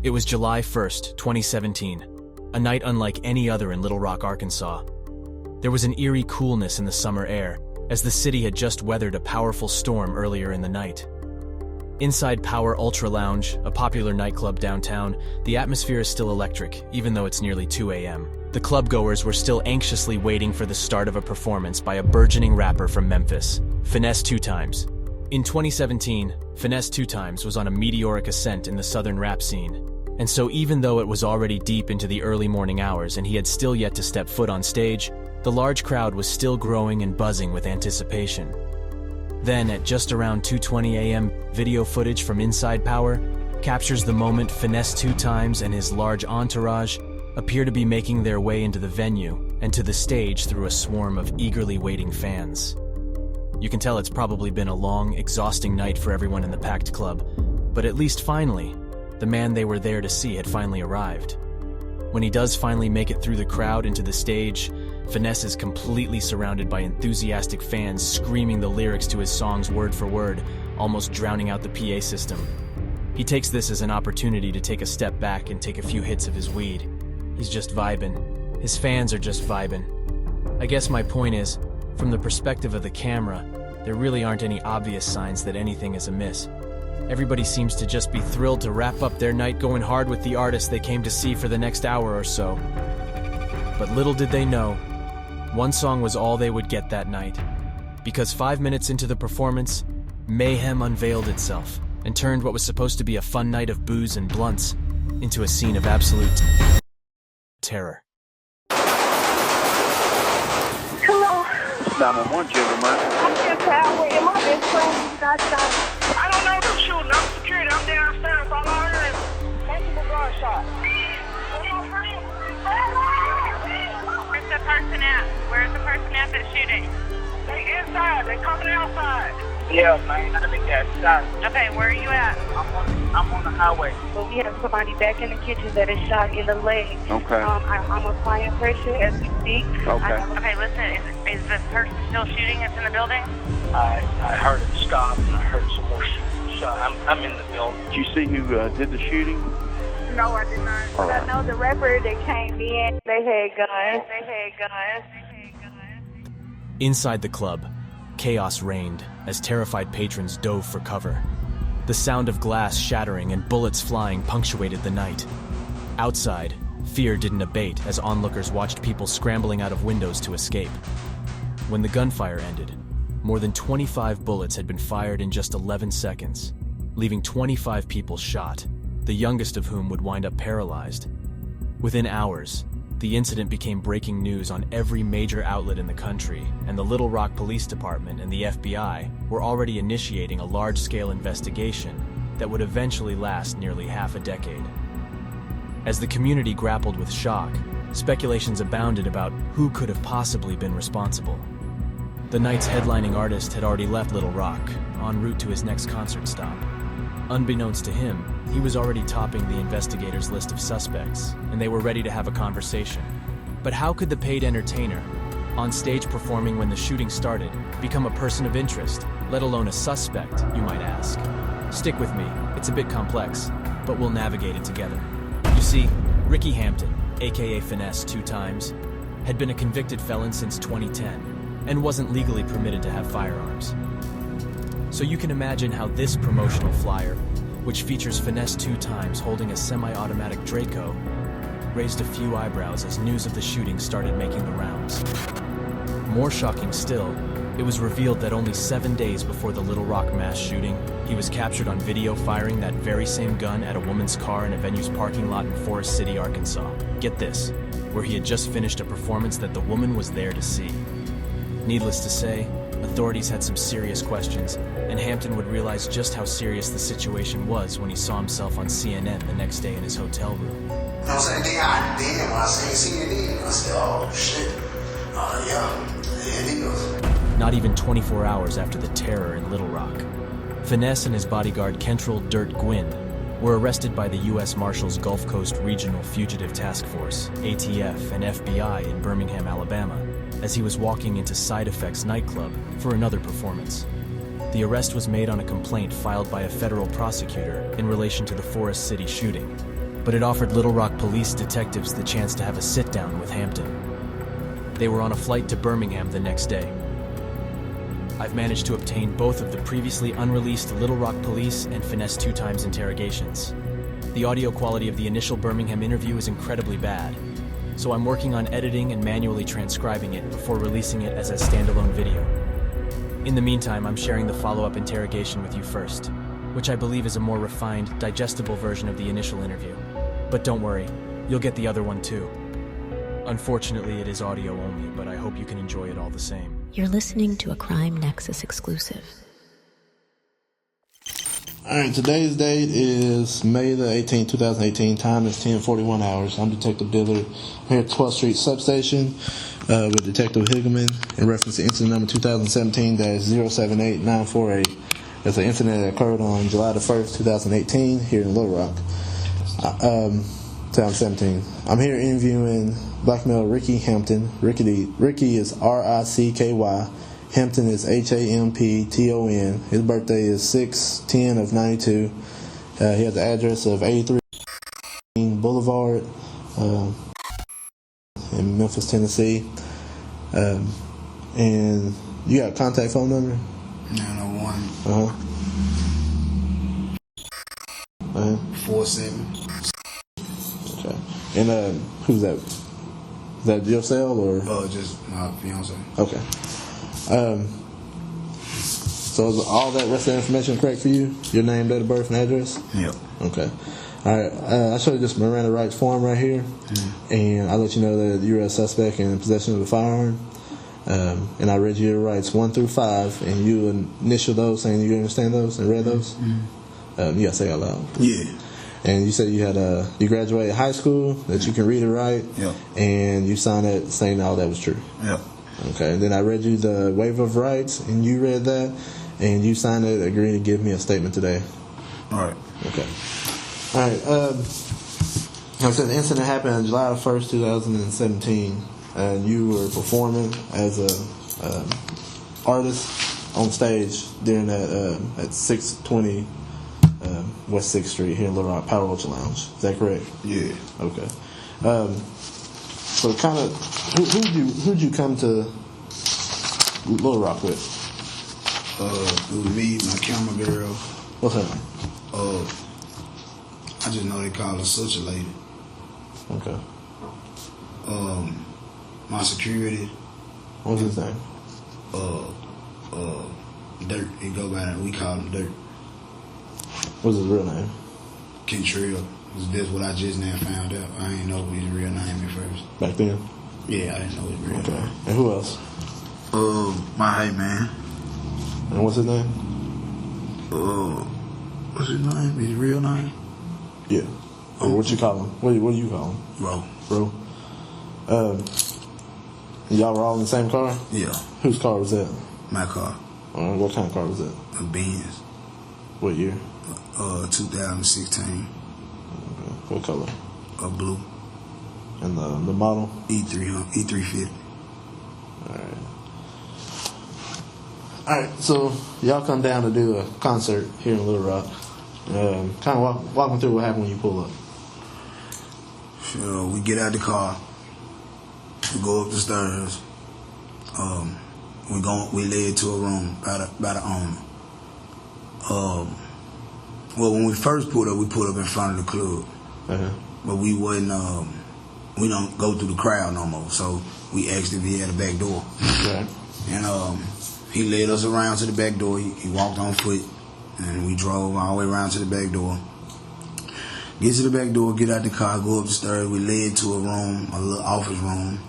It was July 1st, 2017, a night unlike any other in Little Rock, Arkansas. There was an eerie coolness in the summer air, as the city had just weathered a powerful storm earlier in the night. Inside Power Ultra Lounge, a popular nightclub downtown, the atmosphere is still electric, even though it's nearly 2 a.m. The clubgoers were still anxiously waiting for the start of a performance by a burgeoning rapper from Memphis, Finesse2Tymes. In 2017, Finesse2Tymes was on a meteoric ascent in the southern rap scene. And so even though it was already deep into the early morning hours and he had still yet to step foot on stage, the large crowd was still growing and buzzing with anticipation. Then, at just around 2:20 a.m., video footage from inside Power captures the moment Finesse2Tymes and his large entourage appear to be making their way into the venue and to the stage through a swarm of eagerly waiting fans. You can tell it's probably been a long, exhausting night for everyone in the packed club, but at least finally, the man they were there to see had finally arrived. When he does finally make it through the crowd into the stage, Finesse is completely surrounded by enthusiastic fans screaming the lyrics to his songs word for word, almost drowning out the PA system. He takes this as an opportunity to take a step back and take a few hits of his weed. He's just vibing. His fans are just vibing. I guess my point is, from the perspective of the camera, there really aren't any obvious signs that anything is amiss. Everybody seems to just be thrilled to wrap up their night going hard with the artist they came to see for the next hour or so. But little did they know, one song was all they would get that night. Because 5 minutes into the performance, mayhem unveiled itself and turned what was supposed to be a fun night of booze and blunts into a scene of absolute terror. Hello. 911, gentlemen. I'm just out with my best friend. I don't know the shooting. I'm security. I'm downstairs. All I heard is multiple gunshots. Where's the person at? Where's the person at that's shooting? They inside. They coming outside. Yeah, man, I think that's shot. Okay, where are you at? I'm on the highway. But we have somebody back in the kitchen that is shot in the leg. Okay. I'm applying pressure as we speak. Okay. Okay, listen, is this person still shooting that's in the building? I heard it stop and I heard some more shot. I'm in the building. Did you see who did the shooting? No, I did not. But I know the rapper that came in, they had guns. Inside the club, chaos reigned as terrified patrons dove for cover. The sound of glass shattering and bullets flying punctuated the night. Outside, fear didn't abate as onlookers watched people scrambling out of windows to escape. When the gunfire ended, more than 25 bullets had been fired in just 11 seconds, leaving 25 people shot, the youngest of whom would wind up paralyzed. Within hours, the incident became breaking news on every major outlet in the country, and the Little Rock Police Department and the FBI were already initiating a large-scale investigation that would eventually last nearly half a decade. As the community grappled with shock, speculations abounded about who could have possibly been responsible. The night's headlining artist had already left Little Rock, en route to his next concert stop. Unbeknownst to him, he was already topping the investigators' list of suspects, and they were ready to have a conversation. But how could the paid entertainer, on stage performing when the shooting started, become a person of interest, let alone a suspect, you might ask? Stick with me, it's a bit complex, but we'll navigate it together. You see, Ricky Hampton, aka Finesse2Tymes, had been a convicted felon since 2010, and wasn't legally permitted to have firearms. So you can imagine how this promotional flyer, which features Finesse2Tymes holding a semi-automatic Draco, raised a few eyebrows as news of the shooting started making the rounds. More shocking still, it was revealed that only 7 days before the Little Rock mass shooting, he was captured on video firing that very same gun at a woman's car in a venue's parking lot in Forest City, Arkansas. Get this, where he had just finished a performance that the woman was there to see. Needless to say, authorities had some serious questions, and Hampton would realize just how serious the situation was when he saw himself on CNN the next day in his hotel room. You know what I'm saying? Then when I seen CNN, I said, oh shit, yeah, it is. Not even 24 hours after the terror in Little Rock, Finesse and his bodyguard Kentrell Dirt Gwynn were arrested by the U.S. Marshals Gulf Coast Regional Fugitive Task Force, ATF, and FBI in Birmingham, Alabama, as he was walking into Side Effects nightclub for another performance. The arrest was made on a complaint filed by a federal prosecutor in relation to the Forest City shooting. but it offered Little Rock police detectives the chance to have a sit-down with Hampton. They were on a flight to Birmingham the next day. I've managed to obtain both of the previously unreleased Little Rock police and Finesse2Tymes interrogations. The audio quality of the initial Birmingham interview is incredibly bad, so I'm working on editing and manually transcribing it before releasing it as a standalone video. In the meantime, I'm sharing the follow-up interrogation with you first, which I believe is a more refined, digestible version of the initial interview. But don't worry, you'll get the other one too. Unfortunately, it is audio only, but I hope you can enjoy it all the same. You're listening to a CrimeNexus exclusive. Alright, today's date is May the 18th, 2018. Time is 10:41 hours. I'm Detective Dillard. I'm here at 12th Street Substation with Detective Higgleman in reference to incident number 2017-078948. That's an incident that occurred on July the 1st, 2018 here in Little Rock, 2017. I'm here interviewing black male Ricky Hampton. Ricky is R-I-C-K-Y. Hampton is Hampton. His birthday is 6/10 of 92. He has the address of 83 Boulevard in Memphis, Tennessee. And you got a contact phone number? 901 47. Okay. And who's that? Is that your cell or? Just my fiance. Okay. So is all that rest of the information correct for you? Your name, date of birth, and address? Yep. Okay. All right. I showed you this Miranda rights form right here, and I let you know that you're a suspect in possession of a firearm. And I read you your rights 1 through 5, and you initial those, saying you understand those and read those. You gotta say it out loud. Yeah. And you said you had you graduated high school, that you can read and write. Yep. And you signed it saying all that was true. Yep. Okay, and then I read you the waiver of rights, and you read that, and you signed it, agreeing to give me a statement today. All right. Okay. All right. Like I said, the incident happened on July 1st, 2017, and you were performing as a artist on stage during that at 620 West 6th Street here in Little Rock, Power Ultra Lounge. Is that correct? Yeah. Okay. So kind of, who'd you come to Little Rock with? It was me, my camera girl. What's her name? I just know they call her such a lady. Okay. My security. What's his name? Dirt. He go by that. We call him Dirt. What's his real name? Kentrill. That's what I just now found out. I didn't know his real name at first. Back then? Yeah, I didn't know his real name. And who else? My hype man. And what's his name? What's his name? His real name? Yeah. Or what you call him? What do you call him? Bro. Y'all were all in the same car? Yeah. Whose car was that? My car. What kind of car was that? A Benz. What year? 2016. Okay. What color? Blue. And the model? E350. Alright, so y'all come down to do a concert here in Little Rock. Kind of walk me through what happened when you pull up. We get out the car. We go up the stairs. We led to a room by the owner. Well, when we first pulled up, we pulled up in front of the club. But we wasn't. We don't go through the crowd no more. So we asked if he had a back door. Right. And he led us around to the back door. He walked on foot, and we drove all the way around to the back door. Get to the back door, get out the car, go up the stairs. We led to a room, a little office room.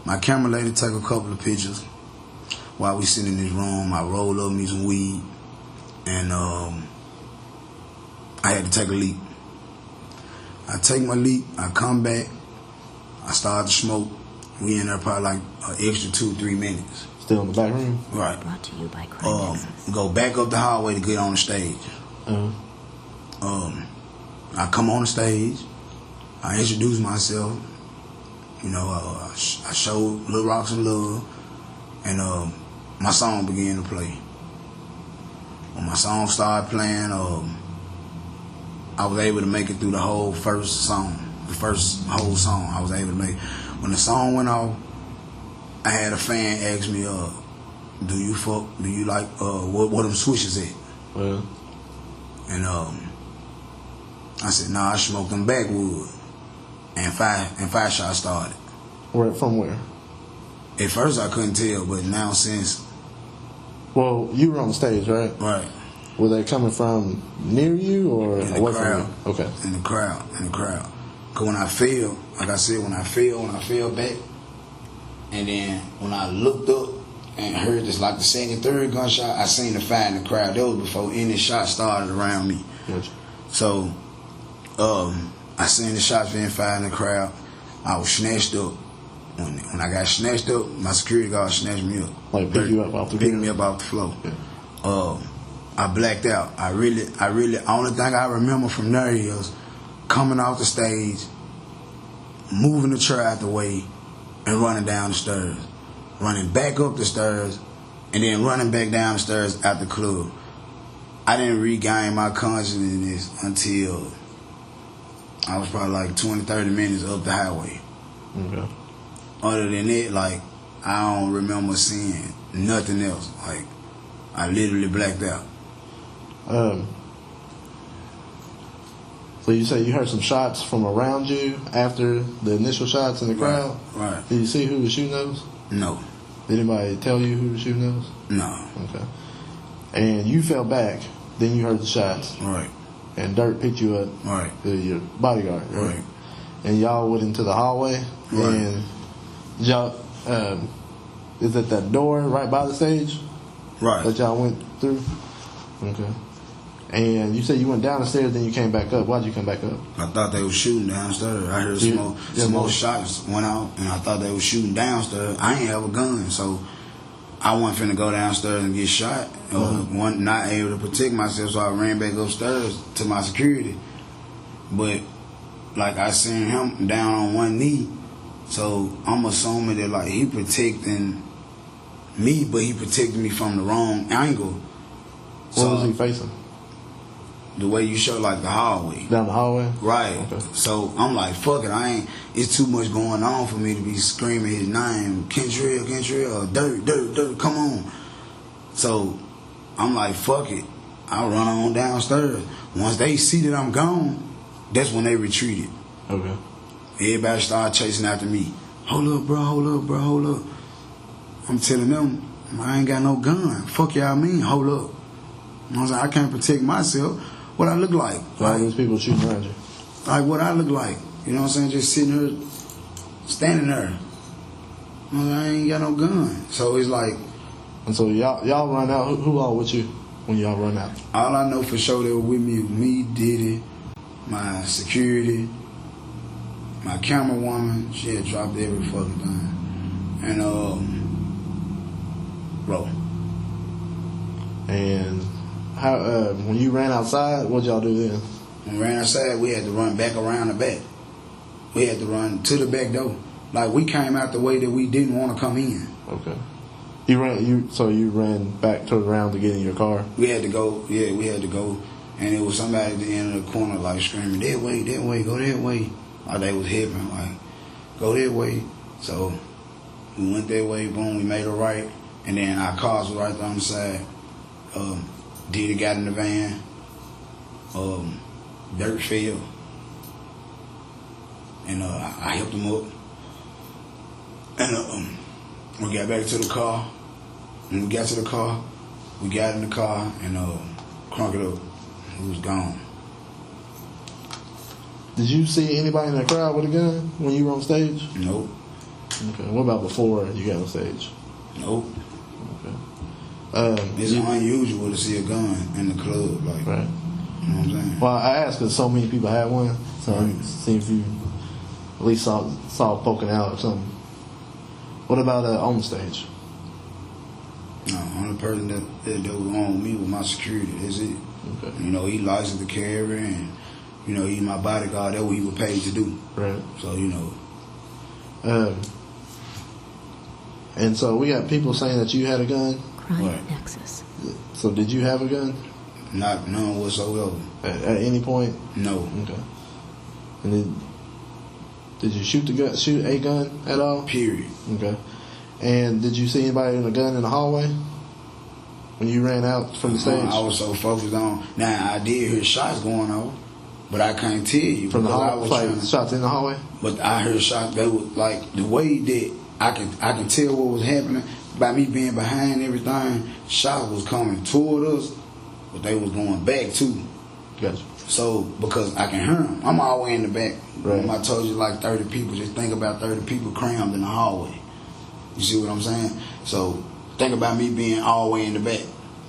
My camera lady took a couple of pictures while we sitting in this room. I rolled up me some weed, and I had to take a leak. I take my leak, I come back, I start to smoke. We in there probably like an extra 2-3 minutes. Still in the back room? Right. Brought to you by CrimeNexus. Go back up the hallway to get on the stage. I come on the stage, I introduce myself, I showed Lil Rock some love, and my song began to play. When my song started playing, I was able to make it through the whole first song. The first whole song I was able to make. When the song went off, I had a fan ask me, do you like, what them swishes at? Yeah. And I said, nah, I smoked them backwood. And five shots started. From where? At first I couldn't tell, but now since... Well, you were on the stage, right? Right. Were they coming from near you or In the away crowd. from you? Okay. In the crowd. Because when I fell, like I said, when I fell back, and then when I looked up and heard this, like the second, third gunshot, I seen the fire in the crowd. That was before any shot started around me. Gotcha. So, I seen the shots being fired in the crowd. I was snatched up. When I got snatched up, my security guard snatched me up. Like pick you up off the Pick floor? me up off the floor. Yeah. I blacked out. I really, only thing I remember from there is coming off the stage, moving the chair out the way, and running down the stairs. Running back up the stairs, and then running back down the stairs out the club. I didn't regain my consciousness until I was probably like 20, 30 minutes up the highway. Okay. Other than that, like, I don't remember seeing nothing else. Like, I literally blacked out. So you say you heard some shots from around you after the initial shots in the crowd? Right. Did you see who was shooting those? No. Did anybody tell you who was shooting those? No. Okay. And you fell back, then you heard the shots. Right. And Dirt picked you up. Right. Your bodyguard. Right. Right. And y'all went into the hallway. Right. And y'all, is it that door right by the stage? Right. That y'all went through? Okay. And you said you went down the stairs, then you came back up. Why'd you come back up? I thought they were shooting downstairs. I heard some more shots went out, and I thought they were shooting downstairs. I ain't have a gun, so I wasn't finna go downstairs and get shot. One not able to protect myself, so I ran back upstairs to my security. But like I seen him down on one knee, so I'm assuming that like he protecting me, but he protected me from the wrong angle. What was he facing? The way you show, like the hallway. Down the hallway? Right. Okay. So I'm like, fuck it, it's too much going on for me to be screaming his name, Kentrell, Dirt, come on. So I'm like, fuck it, I'll run on downstairs. Once they see that I'm gone, that's when they retreated. Okay. Everybody started chasing after me. Hold up, bro. I'm telling them, I ain't got no gun. Fuck y'all mean, hold up. I was like, I can't protect myself. What I look like. So all these people shooting around you? Like what I look like. You know what I'm saying? Just sitting here, standing there. I was like, I ain't got no gun. So it's like... And so y'all run out. Who all with you when y'all run out? All I know for sure they were with me was me, Diddy, my security, my camera woman. She had dropped every fucking thing. And, bro. And how when you ran outside, what'd y'all do then? When we ran outside, we had to run back around the back. We had to run to the back door. Like we came out the way that we didn't want to come in. Okay. You ran back to around to get in your car? We had to go, and it was somebody at the end of the corner like screaming, that way, go that way. Like they was hipping, like, go that way. So we went that way, boom, we made a right, and then our cars were right there on the side. Diddy got in the van. Dirt fell. And I helped him up. And we got back to the car. When we got to the car, we got in the car and crunk it up. He was gone. Did you see anybody in the crowd with a gun when you were on stage? Nope. Okay. What about before you got on stage? Nope. Okay. It's unusual to see a gun in the club, like, right. You know what I'm saying? Well, I asked because so many people had one, so I see if you at least saw it poking out or something. What about on the stage? No, only person that was on me was my security. That's it. Okay. You know, he licensed to carry, and you know, he's my bodyguard. That's what he was paid to do. Right. So you know. And so we got people saying that you had a gun. CrimeNexus. So did you have a gun? Not none whatsoever. At any point? No. Okay. And then, did you shoot a gun at all? Period. Okay. And did you see anybody with a gun in the hallway when you ran out from the stage? I was so focused on. Now I did hear shots going on, but I can't tell you from the hallway. Like shots in the hallway. But I heard shots. They was like the way that I can tell what was happening by me being behind everything. Shots was coming toward us, but they was going back too. Gotcha. So because I can hear them, I'm all the way in the back. Right. I told you like 30 people. Just think about 30 people crammed in the hallway. You see what I'm saying? So think about me being all the way in the back,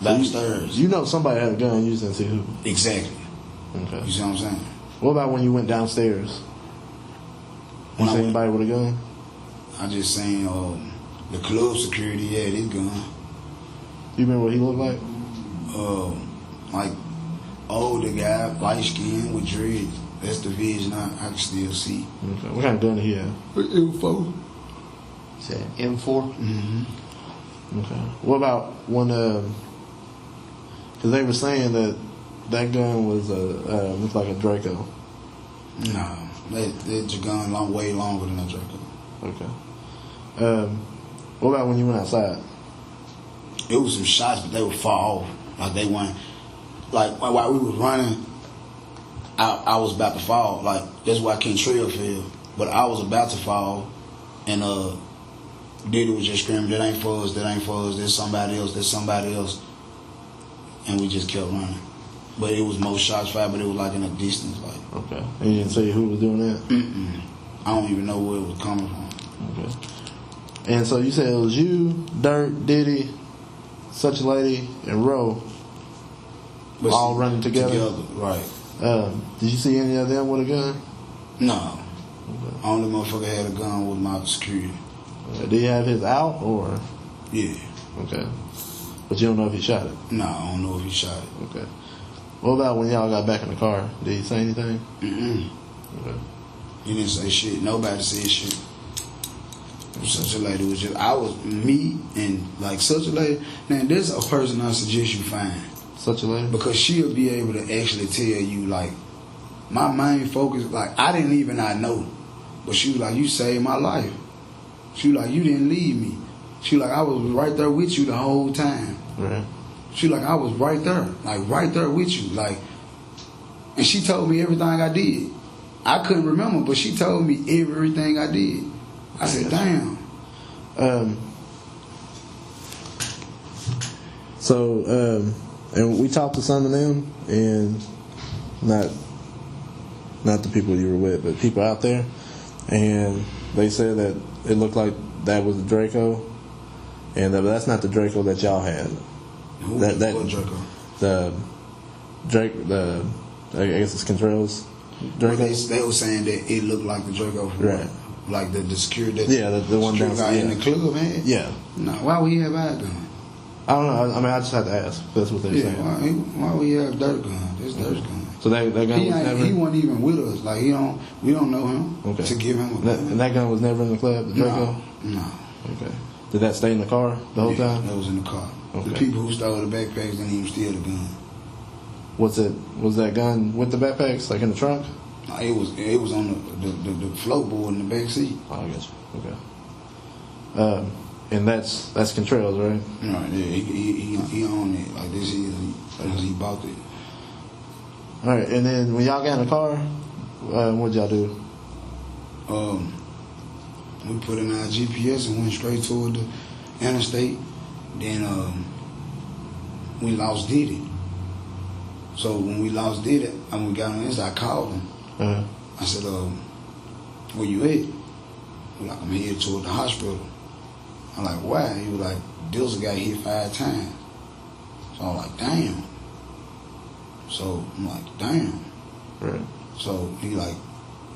backstairs. You know somebody had a gun. You just didn't see who. Exactly. Okay. You see what I'm saying? What about when you went downstairs? You see anybody with a gun? I just seen the club security had his gun. You remember what he looked like? Like older guy, light skin with dreads. That's the vision I can still see. Okay. What kind of gun did he have? M4. You said M4? Mm-hmm. Okay. What about when? Because they were saying that gun was looked like a Draco. No, that's a gun way longer than a Draco. Okay. What about when you went outside? It was some shots, but they were far off. Like they weren't. Like while we was running, I was about to fall. Like that's why Kentrell fell. But I was about to fall, and Diddy was just screaming, "That ain't for us. That ain't for us. There's somebody else. There's somebody else." And we just kept running. But it was most shots fired, but it was like in a distance. Like okay. And you didn't say who was doing that? Mm-mm. I don't even know where it was coming from. Okay. And so you said it was you, Dirt, Diddy, Such a Lady, and Ro, But all running together. Right. Did you see any of them with a gun? No. Okay. Only motherfucker had a gun with my security. Did he have his out or? Yeah. Okay. But you don't know if he shot it? No, I don't know if he shot it. Okay. What about when y'all got back in the car? Did he say anything? Mm-mm. Okay. He didn't say shit. Nobody said shit. Such a Lady was just, me and like Such a Lady. Now, there's a person I suggest you find. Such a Lady? Because she'll be able to actually tell you, like, my main focus, like, I didn't even know. But she was like, you saved my life. She was like, you didn't leave me. She was like, I was right there with you the whole time. Right. She was like, I was right there. Like, right there with you. Like, and she told me everything I did. I couldn't remember, but she told me everything I did. I said, damn. And we talked to some of them, and not the people you were with, but people out there, and they said that it looked like that was the Draco, and that's not the Draco that y'all had. Who that what Draco? The I guess it's Kentrell's Draco. They were saying that it looked like the Draco, right? Like the security. The one down in the club, man. Yeah. No, why would he have our gun? I don't know. I mean, I just had to ask. That's what they're saying. Why would he have Dirt gun? This Dirt's gun. So that gun was never. He wasn't even with us. Like we don't know him. Okay. To give him a gun. And that gun was never in the club. The Draco. No. Okay. Did that stay in the car the whole time? That was in the car. Okay. The people who stole the backpacks didn't even steal the gun. Was that gun with the backpacks, like in the trunk? No, it was on the floatboard in the back seat. Oh, I guess. Okay. And that's Kentrell's, right? Right. Yeah. He owned it. Like this is he bought it. All right. And then when y'all got in the car, what'd y'all do? We put in our GPS and went straight toward the interstate. Then we lost Diddy. So when we lost Diddy and we got on this, I called him. Uh-huh. I said, where you at? He was like, I'm headed toward the hospital. I'm like, why? He was like, Dills got hit 5 times. So I'm like, damn. So I'm like, damn. Right. So he like,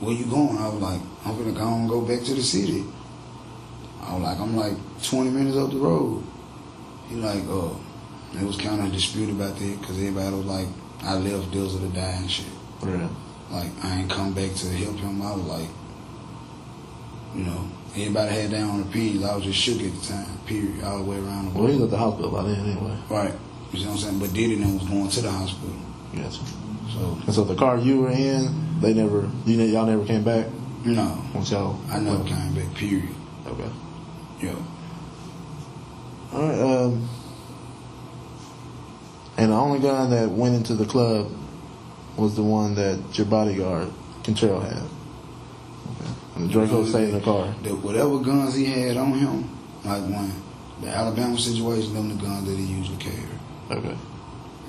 where you going? I was like, I'm gonna go and go back to the city. I'm like 20 minutes up the road. He like, it was kind of a dispute about that because everybody was like, I left Dills to die and shit. Right. Like, I ain't come back to help him. I was like, everybody had their own opinions. I was just shook at the time, period, all the way around the world. Well, he was at the hospital by then anyway. Right. You see what I'm saying? But did it and was going to the hospital. Gotcha. So, And so the car you were in, y'all never came back? no. Once y'all? I never came back, period. Okay. Yeah. All right. And the only gun that went into the club was the one that your bodyguard, Contrell, had. Okay. And the Draco stayed in the car. Whatever guns he had on him, like when the Alabama situation, them the guns that he usually carried. Okay.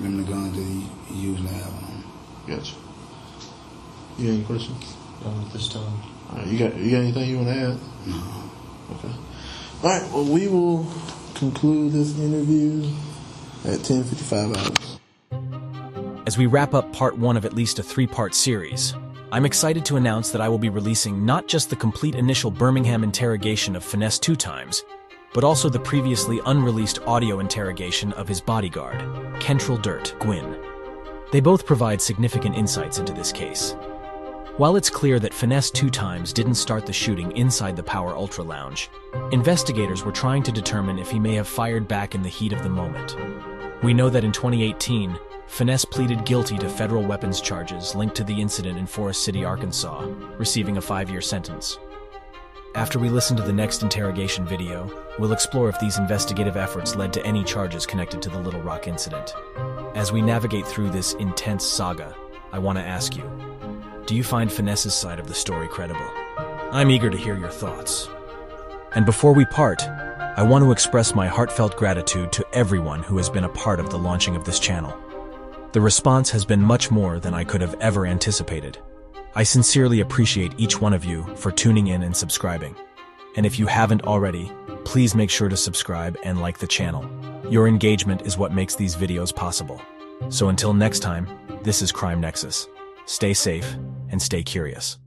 Them the guns that he usually have on him. Gotcha. You got any questions? Not at this time. All right. You got anything you want to add? No. Okay. All right. Well, we will conclude this interview at 10:55 hours. As we wrap up part 1 of at least a 3-part series, I'm excited to announce that I will be releasing not just the complete initial Birmingham interrogation of Finesse2Tymes, but also the previously unreleased audio interrogation of his bodyguard, Kentrell Dirt Gwynn. They both provide significant insights into this case. While it's clear that Finesse2Tymes didn't start the shooting inside the Power Ultra Lounge, investigators were trying to determine if he may have fired back in the heat of the moment. We know that in 2018, Finesse pleaded guilty to federal weapons charges linked to the incident in Forest City, Arkansas, receiving a 5-year sentence. After we listen to the next interrogation video, we'll explore if these investigative efforts led to any charges connected to the Little Rock incident. As we navigate through this intense saga, I want to ask you, do you find Finesse's side of the story credible? I'm eager to hear your thoughts. And before we part, I want to express my heartfelt gratitude to everyone who has been a part of the launching of this channel. The response has been much more than I could have ever anticipated. I sincerely appreciate each one of you for tuning in and subscribing. And if you haven't already, please make sure to subscribe and like the channel. Your engagement is what makes these videos possible. So until next time, this is CrimeNexus. Stay safe and stay curious.